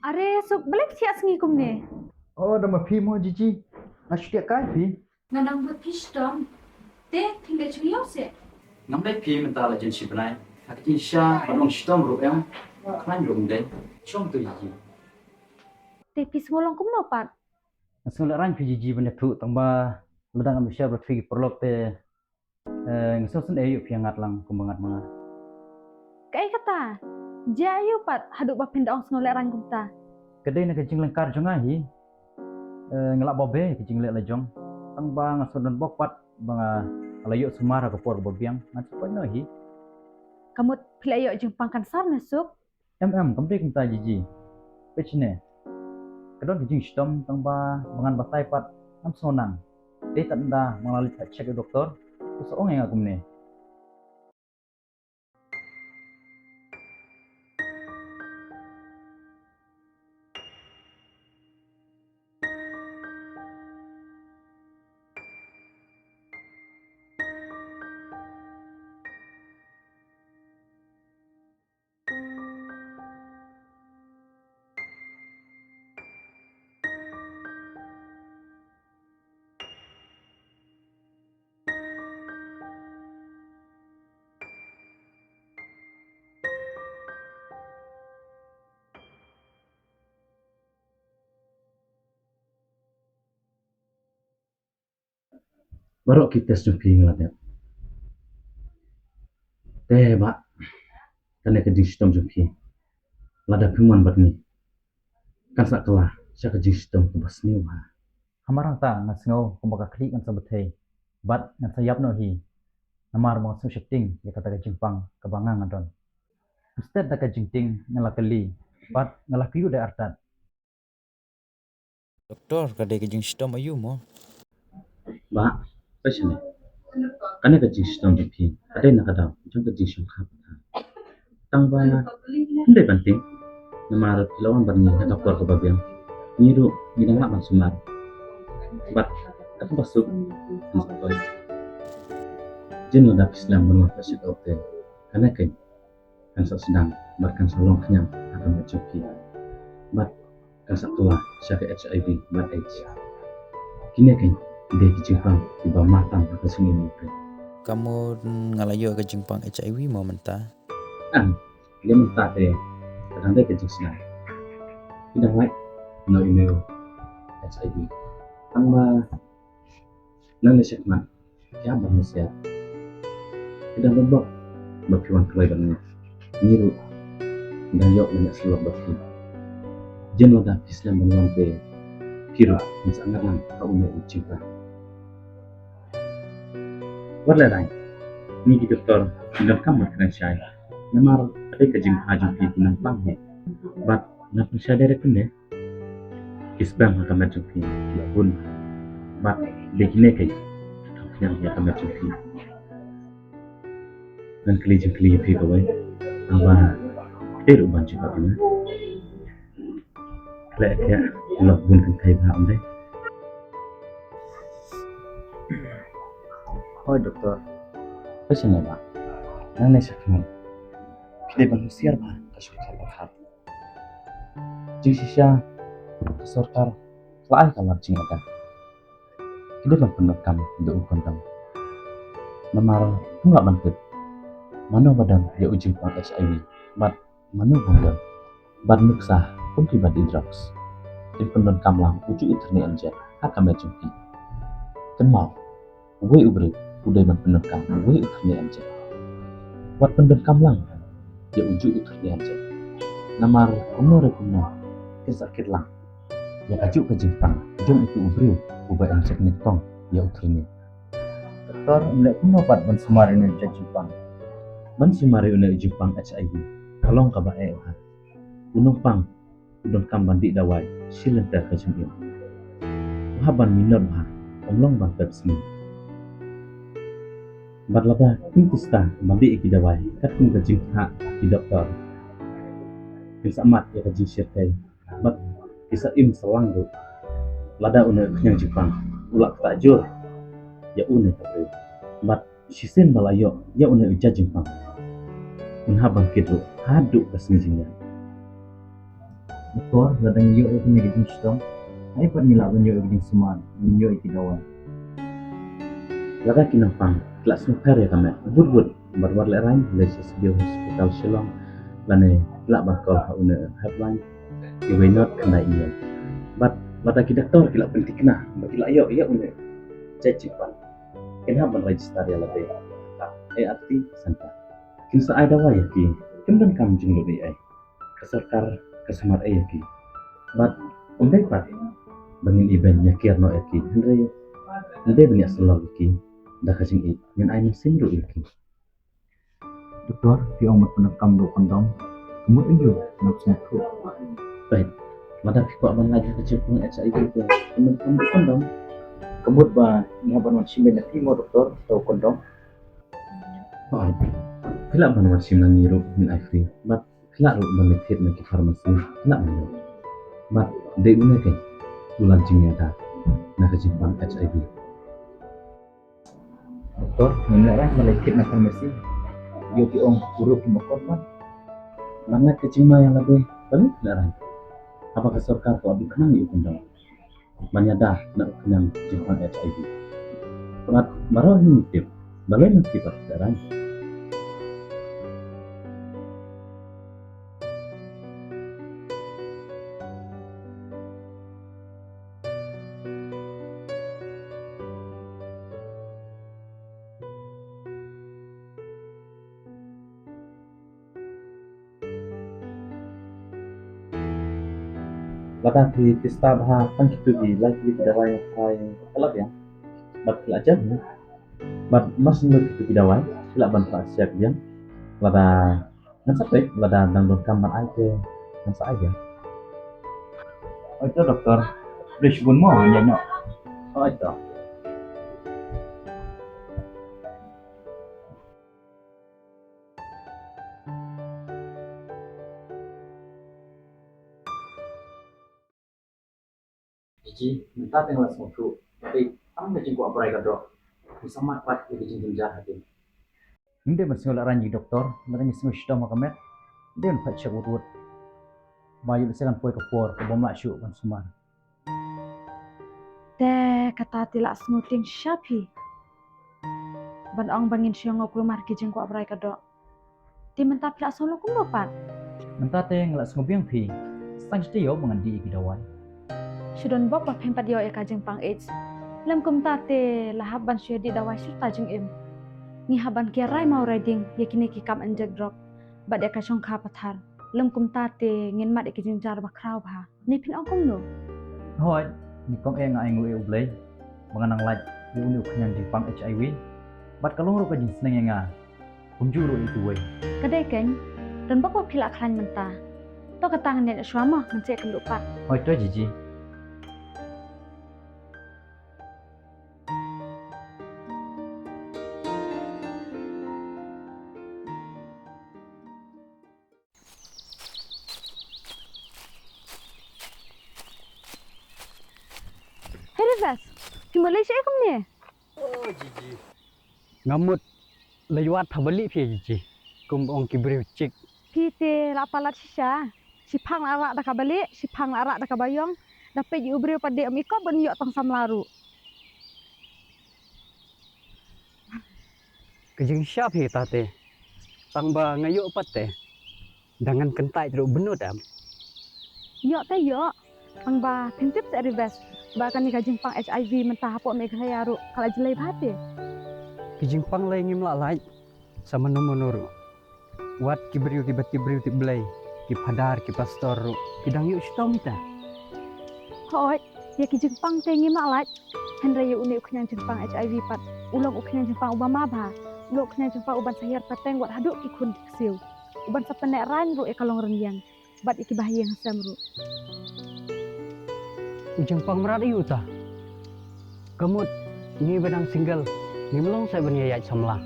Are so balik siya sengikum ne. Oh, dah mah mo Gigi. Asyik tiap kali. Nanang buat pistom. Te tinggal curios se. Ngambil pi mentala jen si benai. Hak isya balong sitom ru yang kan rum deh. Cong tu Gigi. Te pis ngolong kum no pat. Asal ran pi Gigi benda tu tambah ledang ambil siap berfigi perlok te ngesosun ayu pi ngat lang kumbangat mga. Kai kata. Jayu pat haduk ba pindaong ngolek ran kum ta. Kedai nak kecing lengkar jong ahi. Ngelak bobe kecing lek lejong. Tang bang asodon bokpat bang alayuk sumara ke por bobiang ngat cepat no hi. Kamu pilih ayo jeng pangkan sar nasuk. Kampi kumta Gigi. Pechne. Kedon kecing sitom tang ba mangan batai pat am sonang. Dia tak dah melalui cek ke doktor. Usaha yang aku ni. Baru kita supi ngelatih. Teh bak, karena kejing sistem supi. Lada pimuan bat ni. Kan sak kelah, siapa kejing sistem kebas ni wah. Hamarang ta ngas ngau kumbaga klik kan sabetai. Bat ngan sayap no hi. Namar mo su shifting ya kata kejing pang kebangang adon. Instead da kejing ting ngalakeli. Bat ngalaki udah artat. Doktor, kadai kejing sistem ayu mo. Bak, pasal ni. Karena kejing sistem supi. Ada nak ada, jom kejing sistem. Tang ba, hindi penting. Namar kilawan bat ni kata kuar kebabiang. Niru, nidang lak sumar. Bat, aku masuk. Jen lo dapis dalam benua pasir hotel. Karena kan sedang bahkan salong kenyang akan mencuci. Bat kan tua siapa HIV, bat AIDS. Kini ide kicipang di bawah matang ke sini mungkin. Kamu ngalayo kejing pang HIV mo mentah. Dia mentah deh. Kadang dia kecil senang. Tidak like no email HIV. Tambah nang sekmat. Kaya manusia. Tidak bebok bakiwan kelaibannya. Niru dan yok banyak selok baki. Jen lo dah Islam menuan pe kira sangat lang kau punya ujian. Warla lain. Ni doktor tidak kamar kena syai. Namar ada kejing haju pi tinang pang he. Bat nak syadare pun ne. Kisbang akan maju pi pun. Bat dekine kai. Yang dia akan maju pi. Dan kelijing pi kawai. Amba Pero banci pa pina. Lek ya lok bun kan kai ba amde. Oh doktor. Pasal ni ba? Nang sakit. Kita manusia ba? Kasus kalahar. Jing sisya sorkar laai kalar jing ada. Kita ban kam do ukon tam. Namar enggak bantet. Mano badan dia uji pang HIV. Bat manu bundon. Bat nuksa pun kibat di drugs. Di pendon kamlang uji internet anja. Haka mejumpi. Kenal. Uwe ubri. Udai ban pendon kam. Uwe internet anja. Wat pendon kamlang. Ya uji internet anja. Namar umur kuno. Kesakit lang. Ya kaju ke Jepang. Jom itu ubri. Ubay anjak nitong. Ya uternya. Doktor, mulai kuno pat ban sumari ni Jepang. Ban sumari una Jepang HIV. Kalong ka ba ha. Unong pang udon kam bandi dawai silen ta ka jumpa. Haban minor ha. Omlong ban pepsi. Bat laba intista bandi iki dawai kat kun ka jingha di doktor. Bisa amat ya ka jingsyai. Bat bisa im selang do. Lada una yang Jepang. Ulak tajur. Ya una ta bre. Bat sisen balayo ya una uja Jepang. Unhabang kidro haduk kasnginya. Doktor, ladang yo aku negatif sistem. Ai pat nila ban yo giding seman, yo ikidawai. Lada kinapang kelas nuker ya kami bud barbar lerang lesis bio hospital Shillong lane lak bakal hauna headline you will not kena email but mata ki doktor kila penting kena kila yo iya une cecipan kena ban register ya labe arti santa kin sa ada wa ya ki kim dan kam jing lo ai ke sarkar ke samar ai ya ki but umdai pat bangin event nyakir no ya ki Hende banyak selalu ki dah kacing it yang ai mesin do ki Doktor, fi ong penekam do kondom. Kemut ayo nak sempu. baik mata pikuk aman lagi kecil pun HIV ke teman kondom Kemut ba ni haban wan simen na timo doktor tau kondom. baik kila ban wasim na ngiru min IV but kila ro ban lekit na ki farmasi kila man but de une ke bulan jingnya da na kacing pang HIV Doktor, menara malaikat na farmasi. Yo fi ong uruk ki makot man. mana kacing ma yang lebih balik larang apakah sarkar ko abi kenang yu kondom manyada na kenang jingpang HIV but maro himtip balai mati pat larang Lada di pista bah kan gitu di lagi dawai hai alap ya bat aja bat mas nur gitu dawai sila ban siap dia lada ngan sampai lada dang don kamar aja ngan aja Oh itu doktor. Fresh bun mo nyanyo. oh itu Ji, minta tengok sempu. Tapi ang ngajing ko abray ka do. Sama pat ke jing jahat din. Hindi man singola ranji doktor, marang singo shita makamet. Then pat siya urut. Bayu bisakan poy kapor, kabama syu kan suman. Te kata tilak smoothing syapi. Ban ong bangin siya ngok lumar kijing ko abray ka do. Di mentap tilak solo kum dopat. Minta tengok ngobiang pi. Sang stiyo mangandi ikidawai. Shudon bok ba pempat yo kajing pang AIDS. Lem kum tate lahaban siya di dawai syur tajing im. Ni haban kirai mau riding yakini kikam anjak drop. Bad ya kacong kapatar. Lem kum tate ngin mat ikijing jar bakraw ba. Ni pin ong kum no. Hoi, ni kong e nga ngu e ublay. Mga nang light, yung uni ukanyang di pang HIV. Ba't kalong ro ka jing seneng nga? Kumjuro itu way. Kadai keng. Dan bok ba pilak klan mentah. To katangan net aswama ngecek kendupat. Hoi to jiji. Hey Rivas, di Malaysia kum ni? Oh Gigi. Ngamut lewat habalik pia Gigi. Kum ong kibri cik. Pite lapalat sisa. Si pang arak dah kabalik, si pang arak dah kabayong. Dapat ju ubri pada amiko ben yo tang samlaru. Kejeng siap he tate. Tang ba ngayo pate. Dengan kentai teruk benut am. Yo te yo. Ang ba pintip sa Rivas. Bahkan ni kajing pang HIV mentah apa meg saya ru kalau jelai hati. Kejeng pang lai ngim lalai. Sama nomor. Wat kibri kibri belai. Ki padar ki pastor ru. Kidang yuk sitau mita. Hoi, ya kajing pang te ngim lalai. Henry yo uni uknyang jengpang HIV pat. Ulong uknyang jengpang Obama ba. Ulong uknyang jengpang uban sayar pateng wat haduk ki kun kiksiu. Uban sa penek ran ru e kalong renyang. Bat iki bahaya hasam ru. Kejeng pang merat iu ta. Kemut ni benang single. Ni melong saya berniayat samla.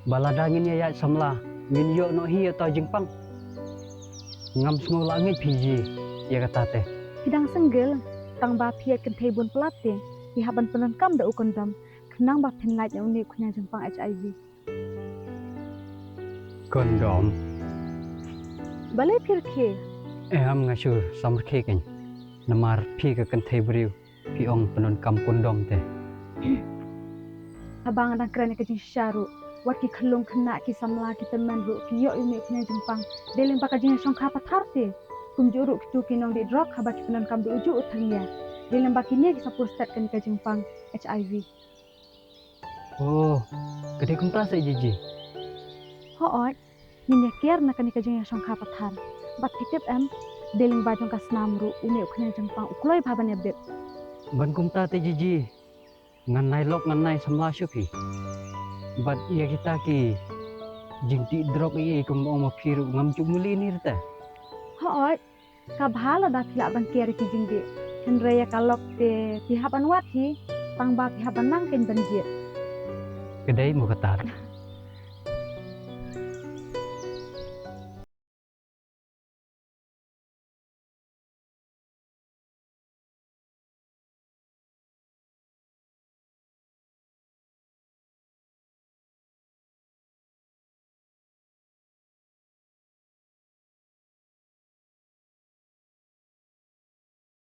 Balada ngin yayat samla. Ngin yo no hi atau jeng pang. Ngam sengu langit piji. Ya kata teh. Hidang senggel, tang ba piat kentai bun pelate. Di haban penengkam da ukondam. Kenang ba penlait yang uni kunyang jengpang HIV. Kondom. Balai pirke, Am ngasyur samar keken. Namar pi ke kentay beriu. Pi ong penon kampun dom te. Abang adang keren ke jing syaru. Wat ki kelung kena ki samla ki teman ru ki yo umi kena jempang. Deling baka jing song kapa tarte. Kum juru ki tu ki nong di drop haba ki penon kam di uju utangnya. Deling baki ni ki sapur stat kan ke jempang HIV. Oh, gede kumta sa jiji. Hoot, ninya kier na kan ke jing song kapa tar. Bat kitip em deling bajong ka snam ru umi kena jempang ukloi baban ya beb. Ban kumta te jiji. Nganai lok nganai samla syuki. Bat iya kita ki. Jing di drop iya kum ong mapiru ngam muli ni rita. Hoot, ka bhala da pila ban kier ki jing di. Henraya kalok te pihapan wati. Pang ba pihapan nang ken banjir. Kedai mo katar.